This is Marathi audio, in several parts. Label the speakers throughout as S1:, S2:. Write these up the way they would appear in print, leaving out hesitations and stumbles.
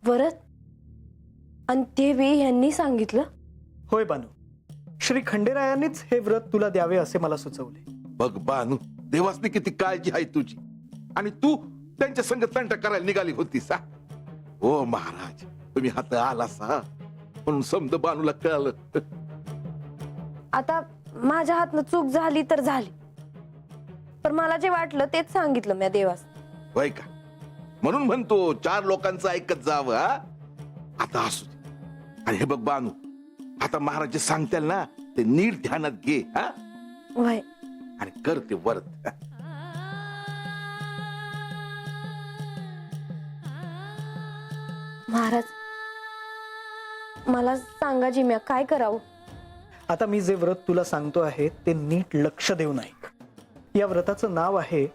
S1: व्रत आणि ते बी यांनी सांगितलं?
S2: होय बानू, श्री खंडेरायांनीच हे व्रत तुला द्यावे असे मला सुचवले.
S3: बघ बानू, देवासनी किती काळजी आहे तुझी, आणि तू त्यांच्या संग तंट करायला निघाली होतीस. ओ महाराज, तुम्ही हात आला सा म्हणून समज बानूला कळलं.
S1: आता माझ्या हातनं चूक झाली तर झाली, पण मला जे वाटलं तेच सांगितलं मी देवास.
S3: होय का? म्हणून म्हणतो 4 लोकांचं ऐकत जावं. आता असू दे. आणि हे बघ बानू, आता महाराज जे सांगतील ना ते नीट ध्यानात घे.
S1: वय
S3: आणि कर ते व्रत.
S1: महाराज, मला सांगा जी मी काय करावं?
S2: आता मी जे व्रत तुला सांगतो आहे ते नीट लक्ष देऊन ऐक. या व्रताचं नाव आहे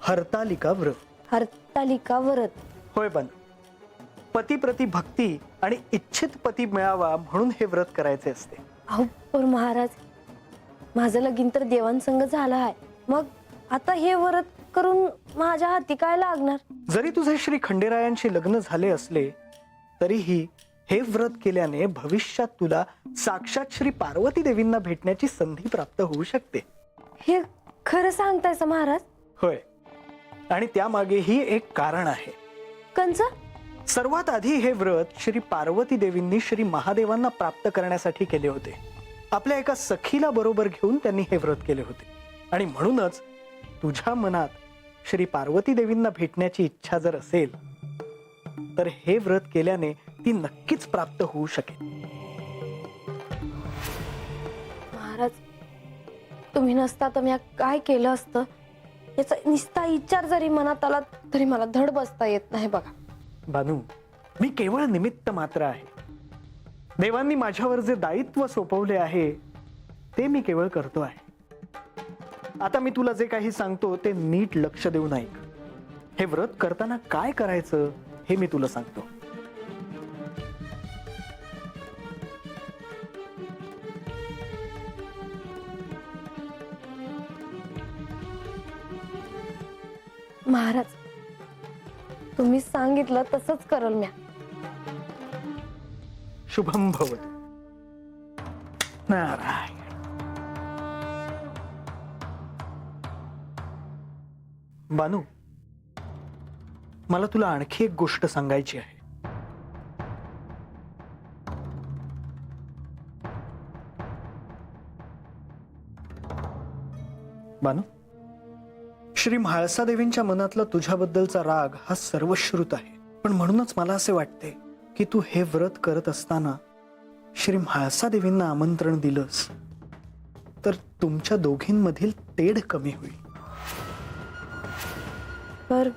S2: हरतालिका व्रत.
S1: हरतालिका व्रत?
S2: होय बानू, पती प्रति भक्ती आणि इच्छित पती मिळावा म्हणून हे व्रत करायचे असते.
S1: अहो पण महाराज, माझं लगीन तर देवांसंग झालं आहे, मग आता हे व्रत करून माझ्या हाती काय लागणार?
S2: जरी तुझे श्री खंडेरायांशी लग्न झाले असले तरीही हे व्रत केल्याने भविष्यात तुला साक्षात श्री पार्वती देवींना भेटण्याची संधी प्राप्त होऊ शकते.
S1: हे खरं सांगतायस महाराज?
S2: होय, आणि त्यामागेही एक कारण आहे.
S1: कंच?
S2: सर्वात आधी हे व्रत श्री पार्वती देवींनी श्री महादेवांना प्राप्त करण्यासाठी केले होते. आपल्या एका सखीला बरोबर घेऊन त्यांनी हे व्रत केले होते, आणि म्हणूनच तुझ्या मनात श्री पार्वती देवींना भेटण्याची इच्छा जर असेल तर हे व्रत केल्याने ती नक्कीच प्राप्त होऊ शकेल.
S1: महाराज, तुम्ही नसता तर मी काय केलं असतं याचा निस्ता विचार जरी मनात आला तरी मला धड बसता येत नाही. बघा
S2: बानू, मी केवळ निमित्त मात्र आहे. देवांनी माझ्यावर जे दायित्व सोपवले आहे ते मी केवळ करतो आहे. आता मी तुला जे काही सांगतो ते नीट लक्ष देऊन ऐक. हे व्रत करताना काय करायचं हे मी तुला सांगतो.
S1: महाराज, तुम्ही सांगितलं तसंच करल म्या.
S2: शुभम भवतु. नारायण. बानू, मला तुला आणखी एक गोष्ट सांगायची आहे. बानू, श्री म्हाळसा देवींच्या मनातला तुझ्याबद्दलचा राग हा सर्वश्रुत आहे, पण म्हणूनच मला असे वाटते की तू हे व्रत करत असताना श्री म्हाळसा देवींना आमंत्रण दिलंस तर तुमच्या दोघींमधील तेढ कमी होईल.
S1: पर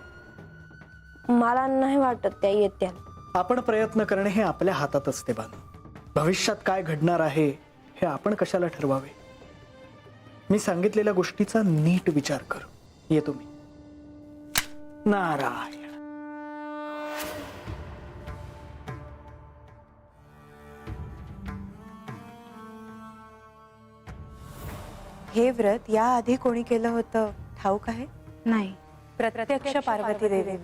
S1: मला नाही वाटत त्या येत्या.
S2: आपण प्रयत्न करणे हे आपल्या हातात असते बानू. भविष्यात काय घडणार आहे हे आपण कशाला ठरवावे? मी सांगितलेल्या गोष्टीचा नीट विचार कर. येतो मी. नारायण.
S4: हे व्रत या आधी कोणी केलं होतं ठाऊक आहे?
S5: नाही.
S4: प्रत्यक्ष पार्वती देवी.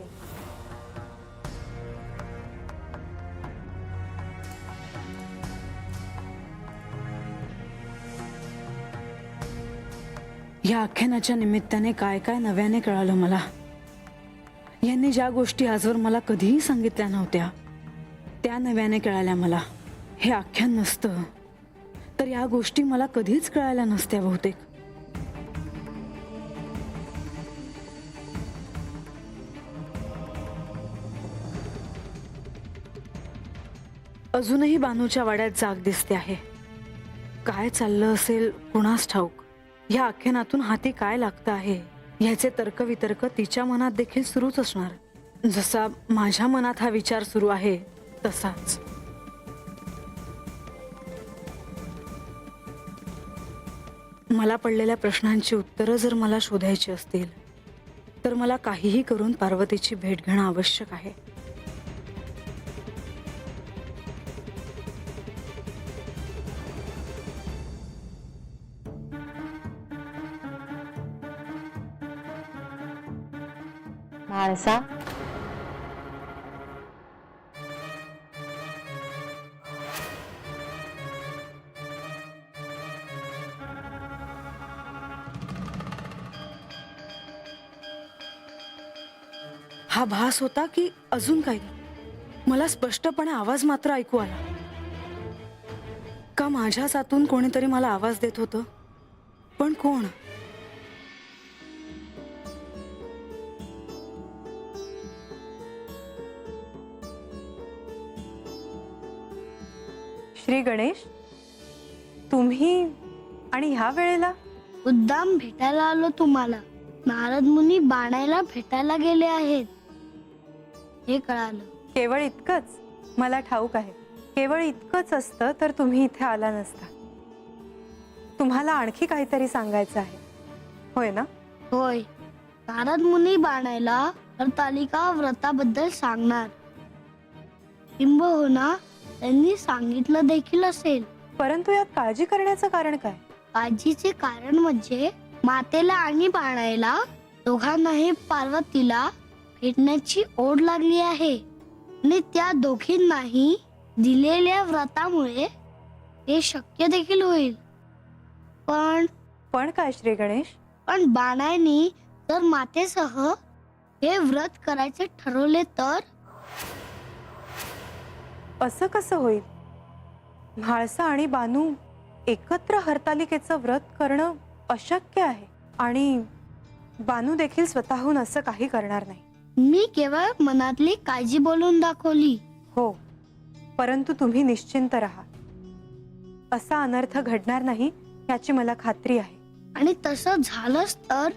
S5: या आख्यानाच्या निमित्ताने काय काय नव्याने कळालं मला. यांनी ज्या गोष्टी आजवर मला कधीही सांगितल्या नव्हत्या त्या नव्याने कळाल्या मला. हे आख्यान नसतं तर या गोष्टी मला कधीच कळाल्या नसत्या बहुतेक. अजूनही बानूच्या वाड्यात जाग दिसते आहे. काय चाललं असेल कुणास ठाऊक. या आख्यानातून हाती काय लागतं आहे ह्याचे तर्कवितर्क तिच्या मनात देखील सुरूच असणार. जसा माझ्या मनात हा विचार सुरू आहे तसाच. मला पडलेल्या प्रश्नांची उत्तरं जर मला शोधायची असतील तर मला काहीही करून पार्वतीची भेट घेणं आवश्यक आहे.
S6: म्हाळसा,
S5: हा भास होता की अजून काही? मला स्पष्टपणे आवाज मात्र ऐकू आला. का माझ्याच आतून कोणीतरी मला आवाज देत होतं? पण कोण?
S4: श्री गणेश, तुम्ही आणि ह्या वेळेला?
S6: मुद्दाम भेटायला आलो तुम्हाला. नारद मुनी बाणायला भेटायला गेले आहेत हे कळालं.
S4: केवळ इतकंच? मला ठाऊक आहे, केवळ इतकंच असतं तर तुम्ही इथे आला नसता. तुम्हाला आणखी काहीतरी सांगायचं आहे, होय ना?
S6: होय, नारद मुनी बाणायला हरतालिका व्रताबद्दल सांगणार. किंबहुना त्यांनी सांगितलं देखील असेल.
S4: परंतु यात काळजी करण्याचं कारण काय?
S6: काळजीचे कारण म्हणजे मातेला आणि बाणायला दोघांनाही पार्वतीला भेटण्याची ओढ लागली आहे आणि त्या दोघींनाही दिलेल्या व्रतामुळे हे शक्य देखील होईल.
S4: पण काय श्री गणेश?
S6: पण बाणायनी जर मातेसह हे व्रत करायचे ठरवले तर?
S4: असं कसं होईल? म्हाळसा आणि बानू एकत्र हरतालिकेचं व्रत करणं अशक्य आहे आणि बानू देखील स्वतःहून असं काही करणार नाही.
S6: मी केवळ मनातली काळजी बोलून दाखवली.
S4: हो, परंतु तुम्ही निश्चिंत राहा. असा अनर्थ घडणार नाही याची मला खात्री आहे.
S6: आणि तसं झालंच तर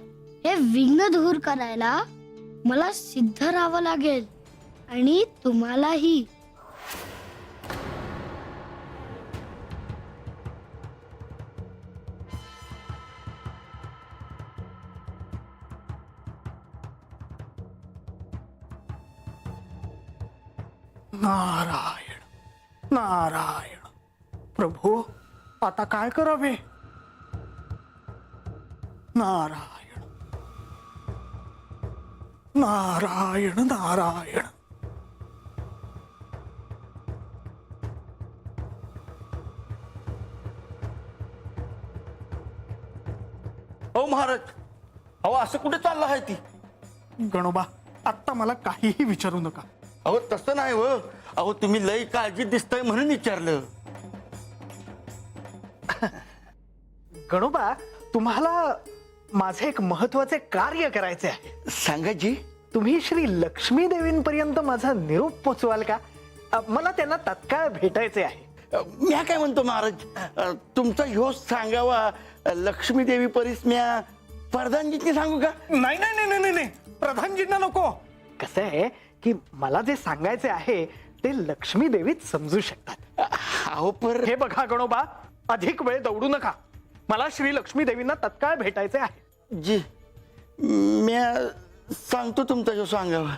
S6: हे विघ्न दूर करायला मला सिद्ध राहावं लागेल आणि तुम्हालाही.
S2: नारायण नारायण. प्रभू, आता काय करावे? नारायण नारायण नारायण.
S7: अहो महाराज, अहो असं कुठे चाललं आहे ती?
S2: गणोबा, आत्ता मला काहीही विचारू नका.
S7: अहो तसं नाही हो. अहो तुम्ही लई काळजी दिसताय म्हणून विचारलं.
S2: गणोबा, तुम्हाला माझे एक महत्वाचे कार्य करायचे आहे.
S7: सांगा जी.
S2: तुम्ही श्री लक्ष्मी देवींपर्यंत माझा निरोप पोचवाल का? मला त्यांना तत्काळ भेटायचे आहे.
S7: म्या काय म्हणतो महाराज, तुमचा ह्यो सांगावा लक्ष्मी देवी परीस म्या प्रधानजींनी सांगू का?
S2: नाही नाही नाही नाही नाही, प्रधानजींना नको. कसं आहे की मला जे सांगायचे आहे ते लक्ष्मी देवीच समजू शकतात.
S7: अहो पर
S2: हे बघा गणोबा, अधिक वेळ दौडू नका. मला श्री लक्ष्मी देवींना तत्काळ भेटायचे आहे.
S7: जी, म्या सांगतो तुमचा ह्यो सांगावा.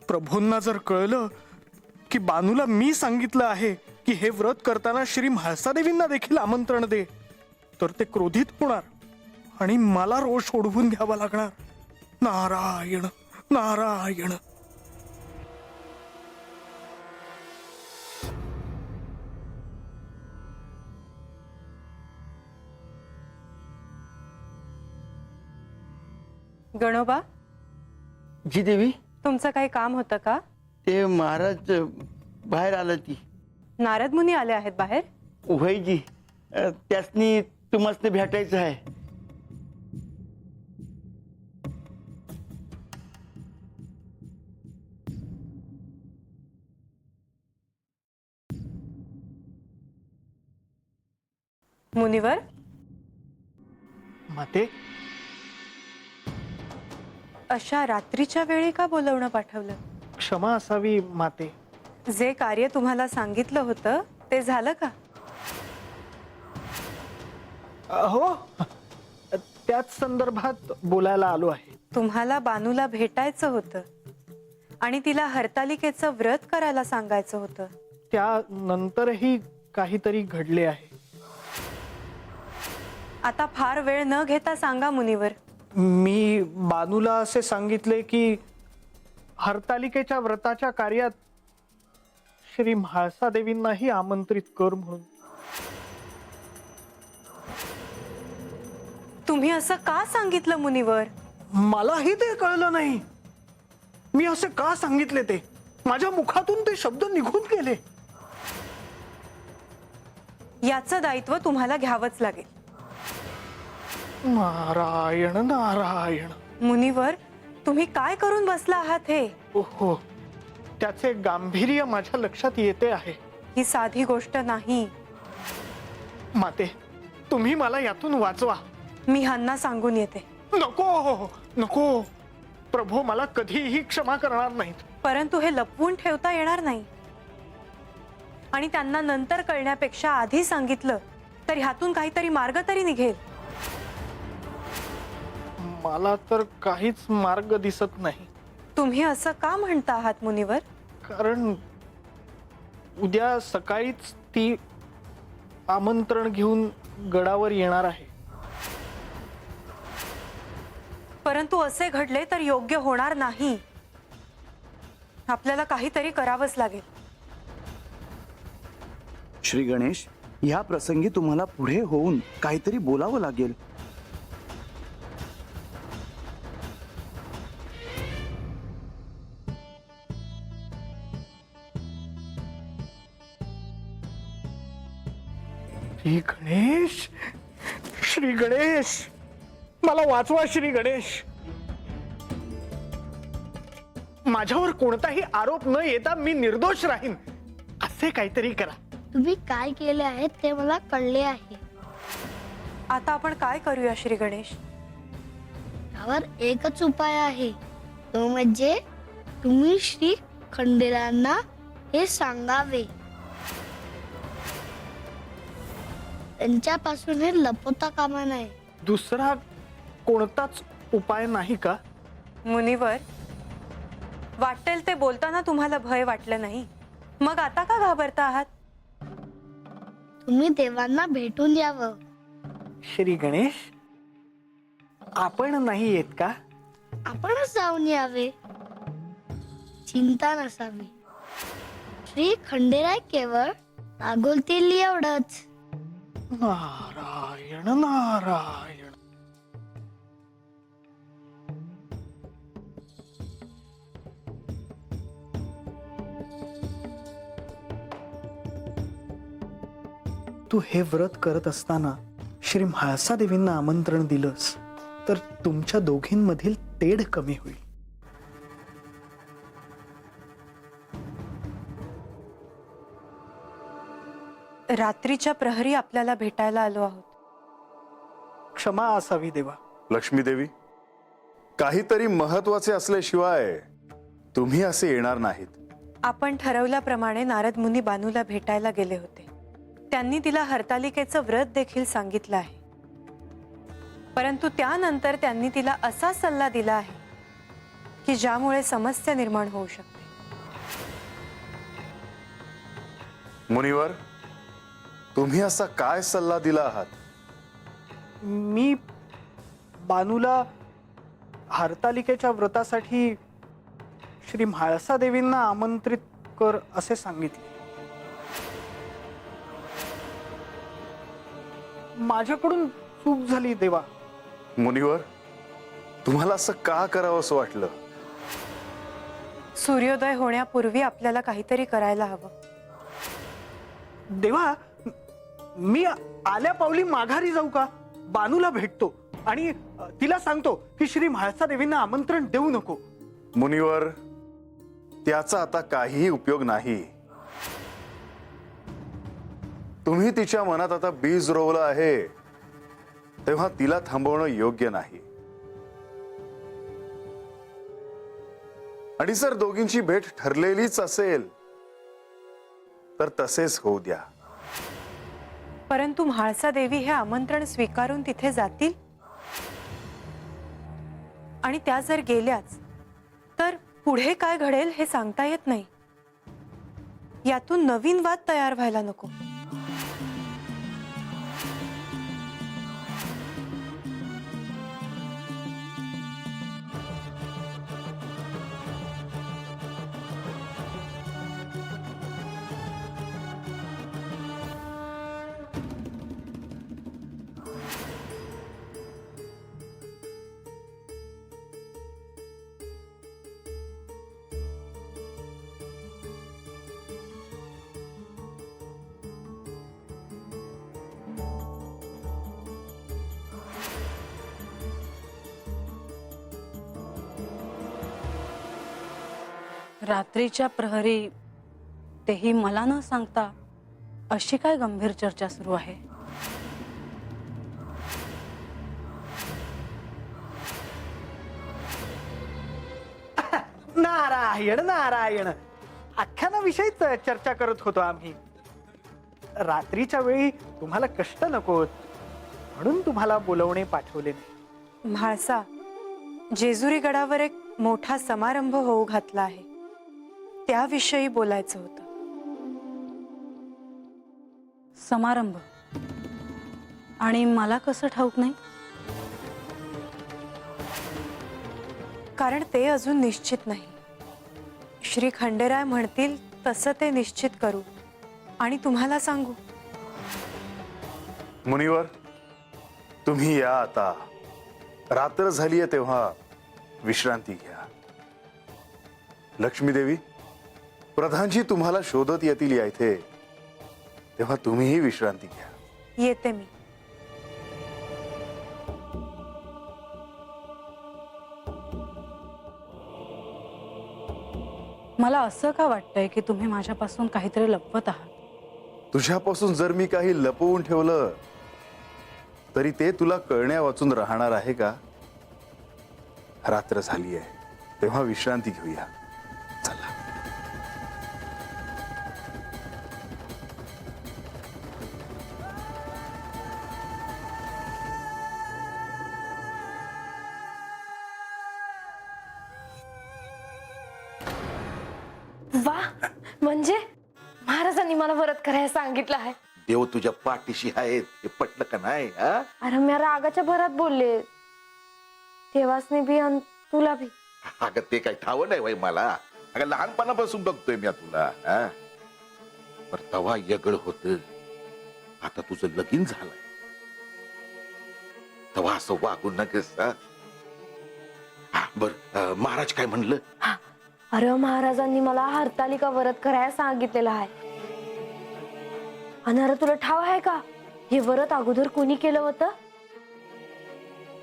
S2: प्रभूंना जर कळलं की बानूला मी सांगितलं आहे की हे व्रत करताना श्री म्हाळसा देवींना देखील आमंत्रण दे, तर ते क्रोधित होणार आणि मला रोष ओढवून घ्यावा लागणार. नारायण नारायण.
S4: गणोबा,
S7: जी देवी,
S4: तुमचं काही काम होतं का?
S7: ते महाराज बाहेर आलं ती.
S4: नारद मुनी आले आहेत बाहेर?
S7: वय जी, त्यासनी तुम्हाला भेटायचं आहे.
S4: मुनिवर,
S2: माते,
S4: अशा रात्रीच्या वेळी का बोलवणं पाठवलं?
S2: क्षमा असावी माते.
S4: जे कार्य तुम्हाला सांगितलं होतं ते झालं का?
S2: हो, त्याच संदर्भात बोलायला आलो आहे.
S4: तुम्हाला बानूला भेटायचं होतं आणि तिला हरतालिकेचं व्रत करायला सांगायचं होतं.
S2: त्यानंतरही काहीतरी घडले आहे.
S4: आता फार वेळ न घेता सांगा मुनिवर.
S2: मी बानूला असे सांगितले की हरतालिकेच्या व्रताच्या कार्यात श्री म्हाळसा देवींनाही आमंत्रित कर म्हणून.
S4: तुम्ही असं का सांगितलं मुनिवर?
S2: मलाही ते कळलं नाही. मी असे का सांगितले ते माझ्या मुखातून ते शब्द निघून गेले.
S4: याचं दायित्व तुम्हाला घ्यावंच लागेल.
S2: नारायण नारायण.
S4: मुनिवर, तुम्ही काय करून बसला आहात हे?
S2: ओहो, त्याचे गांभीर्य माझ्या लक्षात येते आहे.
S4: ही साधी गोष्ट नाही.
S2: माते, तुम्ही मला यातून वाचवा.
S4: मी ह्यांना सांगून येते.
S2: नको नको, प्रभू मला कधीही क्षमा करणार नाहीत.
S4: परंतु हे लपवून ठेवता येणार नाही. आणि त्यांना नंतर कळण्यापेक्षा आधी सांगितलं तर ह्यातून काहीतरी मार्ग तरी निघेल.
S2: मला तर काहीच मार्ग दिसत नाही.
S4: तुम्ही असं का म्हणता आहात मुनिवर?
S2: कारण उद्या सकाळीच ती आमंत्रण घेऊन गडावर येणार आहे.
S4: परंतु असे घडले तर योग्य होणार नाही. आपल्याला काहीतरी करावंच लागेल.
S8: श्री गणेश, ह्या प्रसंगी तुम्हाला पुढे होऊन काहीतरी बोलावं लागेल.
S2: श्री गणेश, श्री गणेश, मला वाचवा श्री गणेश. माझ्यावर कोणताही आरोप न येता मी निर्दोष राहीन असे काहीतरी करा.
S6: तुम्ही काय केले आहे ते मला कळले आहे.
S4: आता आपण काय करूया श्री गणेश?
S6: यावर एकच उपाय आहे, तो म्हणजे तुम्ही श्री खंडेरांना हे सांगावे. त्यांच्यापासून हे लपवता कामा नये.
S2: दुसरा कोणताच उपाय नाही का?
S4: मुनिवर, वाटेल ते बोलताना तुम्हाला भय वाटलं नाही, मग आता का घाबरता आहात?
S6: तुम्ही देवांना भेटून यावं.
S2: श्री गणेश, आपण नाही येत का?
S6: आपणच जाऊन यावे. चिंता नसावी. श्री खंडेराय केवळ रागवतील एवढंच.
S2: नारायण नारायण. तू हे व्रत करत असताना श्री म्हाळसा देवींना आमंत्रण दिलंस तर तुमच्या दोघींमधील तेढ कमी होईल.
S4: रात्रीच्या प्रहरी आपल्याला भेटायला आलो आहोत.
S2: क्षमा असावी देवा.
S9: लक्ष्मी देवी, काहीतरी महत्वाचे असल्याशिवाय तुम्ही असे येणार नाहीत.
S4: आपण ठरवल्याप्रमाणे नारद मुनी बानूला भेटायला गेले होते. त्यांनी तिला हरतालिकेचं व्रत देखील सांगितलं आहे. परंतु त्यानंतर त्यांनी तिला असा सल्ला दिला आहे की ज्यामुळे समस्या निर्माण होऊ शकते.
S9: मुनिवर, तुम्ही असा काय सल्ला दिला आहात?
S2: मी बानूला हरतालिकेच्या व्रतासाठी श्री म्हाळसा देवींना आमंत्रित कर असे सांगितले. माझ्याकडून चूक झाली देवा.
S9: मुनिवर, तुम्हाला असं का करावं असं वाटलं?
S4: सूर्योदय होण्यापूर्वी आपल्याला काहीतरी करायला हवं.
S2: देवा, मी आल्या पावली माघारी जाऊ का? बानूला भेटतो आणि तिला सांगतो की श्री म्हाळसा देवींना आमंत्रण देऊ नको.
S9: मुनिवर, त्याचा आता काहीही उपयोग नाही. तुम्ही तिच्या मनात आता बीज रोवलं आहे, तेव्हा तिला थांबवणं योग्य नाही. आणि जर दोघींची भेट ठरलेलीच असेल तर तसेच होऊ द्या.
S4: परंतु म्हाळसा देवी हे आमंत्रण स्वीकारून तिथे जातील, आणि त्या जर गेल्याच तर पुढे काय घडेल हे सांगता येत नाही. यातून नवीन वाद तयार व्हायला नको.
S5: रात्रीच्या प्रहरी, तेही मला न सांगता, अशी काय गंभीर चर्चा सुरू आहे?
S2: नारायण नारायण, आख्यानाविषयीच चर्चा करत होतो आम्ही. रात्रीच्या वेळी तुम्हाला कष्ट नकोत म्हणून तुम्हाला बोलवणे पाठवले नाही.
S4: म्हाळसा, जेजुरी गडावर एक मोठा समारंभ होऊ घातला आहे, त्याविषयी बोलायचं होतं.
S5: समारंभ? आणि मला कसं ठाऊक नाही?
S4: कारण ते अजून निश्चित नाही. श्री खंडेराय म्हणतील तसं ते निश्चित करू आणि तुम्हाला सांगू.
S9: मुनिवर, तुम्ही या आता. रात्र झालीये तेव्हा विश्रांती घ्या. लक्ष्मी देवी, प्रधानजी तुम्हाला शोधत येतील या इथे, तेव्हा तुम्हीही विश्रांती घ्या.
S4: येते मी.
S5: मला असं का वाटतंय की तुम्ही माझ्यापासून काहीतरी लपवत आहात?
S9: तुझ्यापासून जर मी काही लपवून ठेवलं तरी ते तुला कळण्या वाचून राहणार आहे का? रात्र झाली आहे तेव्हा विश्रांती घेऊया. चला.
S1: वा, म्हणजे महाराजांनी मला व्रत करायला सांगितलं आहे.
S3: देव तुझ्या पाठीशी आहेत हे पटलं का नाही? हा?
S1: अरे मी रागाच्या भरात बोलले. देवासने बी आणि तुला बी.
S3: अगं ते काही ठाव नाही वय मला. अगं लहानपणापासून बघतोय मी तुला. हा? पर तवा यगळ होत, आता तुझं लगीन झालंय, तवा असं वागू नकस. बर, महाराज काय म्हणलं?
S1: अरे महाराजांनी मला हरतालिका व्रत करायला सांगितलेलं आहे. आणि अरे तुला ठाव आहे का हे व्रत अगोदर कोणी केलं होतं?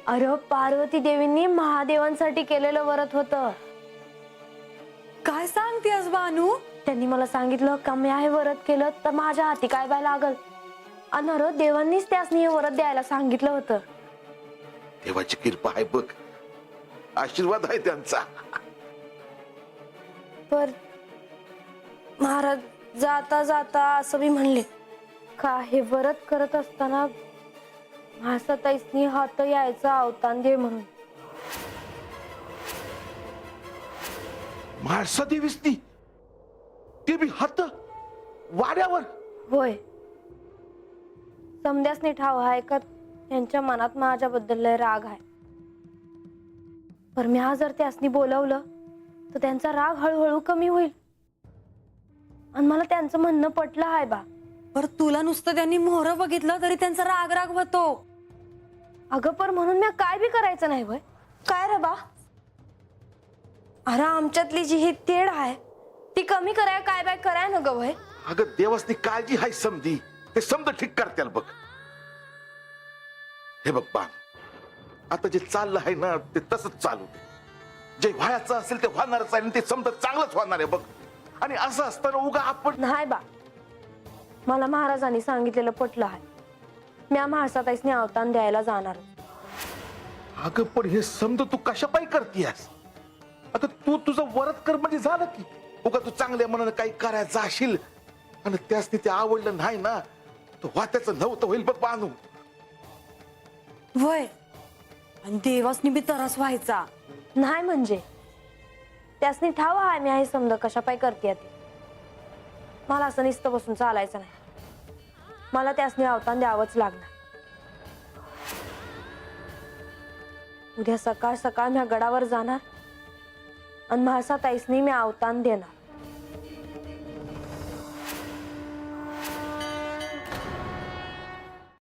S1: अरे पार्वती देवींनी महादेवांसाठी केलेलं व्रत होतं.
S4: काय सांगतेस बानू?
S1: त्यांनी मला सांगितलं का मी हे व्रत केलं तर माझ्या हाती काय बाय लागल. आणि अरे देवांनीच त्यासनी हे व्रत द्यायला सांगितलं होतं.
S3: देवाची कृपा आहे बघ, आशीर्वाद आहे त्यांचा.
S1: पर महाराज जाता जाता असं बी म्हणले का हे व्रत करत असताना म्हाळसाताईसनी हात यायचा अवतान दे म्हणून.
S3: म्हाळसा देवीसनी ते बी हात वाड्यावर?
S1: होय, समद्यासनी ठाव आहे का त्यांच्या मनात माझ्याबद्दल लय राग आहे. पर मी हा जर त्यासनी बोलवलं तर त्यांचा राग हळूहळू कमी होईल. आणि मला त्यांचं म्हणणं पटलं आहे बा.
S5: पर तुला नुसतं त्यांनी मोहरं बघितलं तरी त्यांचा राग राग होतो.
S1: अगं पर म्हणून मी काय बी करायचं नाही वय? काय रे बा? अरे आमच्यातली जी ही तेढ आहे ती कमी कराय काय बाय कराय ना ग वय?
S3: अगं देवासनी काळजी हाय समधी, ते समज ठीक करत्याल बघ. हे बघ बाण, आता जे चाललं आहे ना ते तसंच चालू दे. जे व्हायचं असेल ते होणारच आहे, ते समजा चांगलंच होणार आहे बघ. आणि असं असताना उगा आपण
S1: नाही बा, मला महाराजांनी सांगितलेलं पटलं आहे. मी म्हाळसाताईसनी अवतान द्यायला जाणार.
S3: अगं पण हे समज तू कशापायी करतीयस? अगं तू तुझं व्रत कर म्हणजे झालं की. उगा तू चांगल्या मनानं काही करायचं असेल आणि त्यासनी ते आवडलं नाही ना तर वात्याचं नव्हतं होईल बघ बानू.
S5: वय, आणि देवासनी बी त्रास व्हायचा.
S1: नाही म्हणजे त्यासनी ठाव आहे मी हे समज कशापायी करते. मला असं नुसतं बसून चालायचं नाही. मला त्यासनी अवतान द्यावंच लागणार. उद्या सकाळ सकाळ मी गडावर जाणार आणि म्हाळसाताईसनी मी अवतान देणार.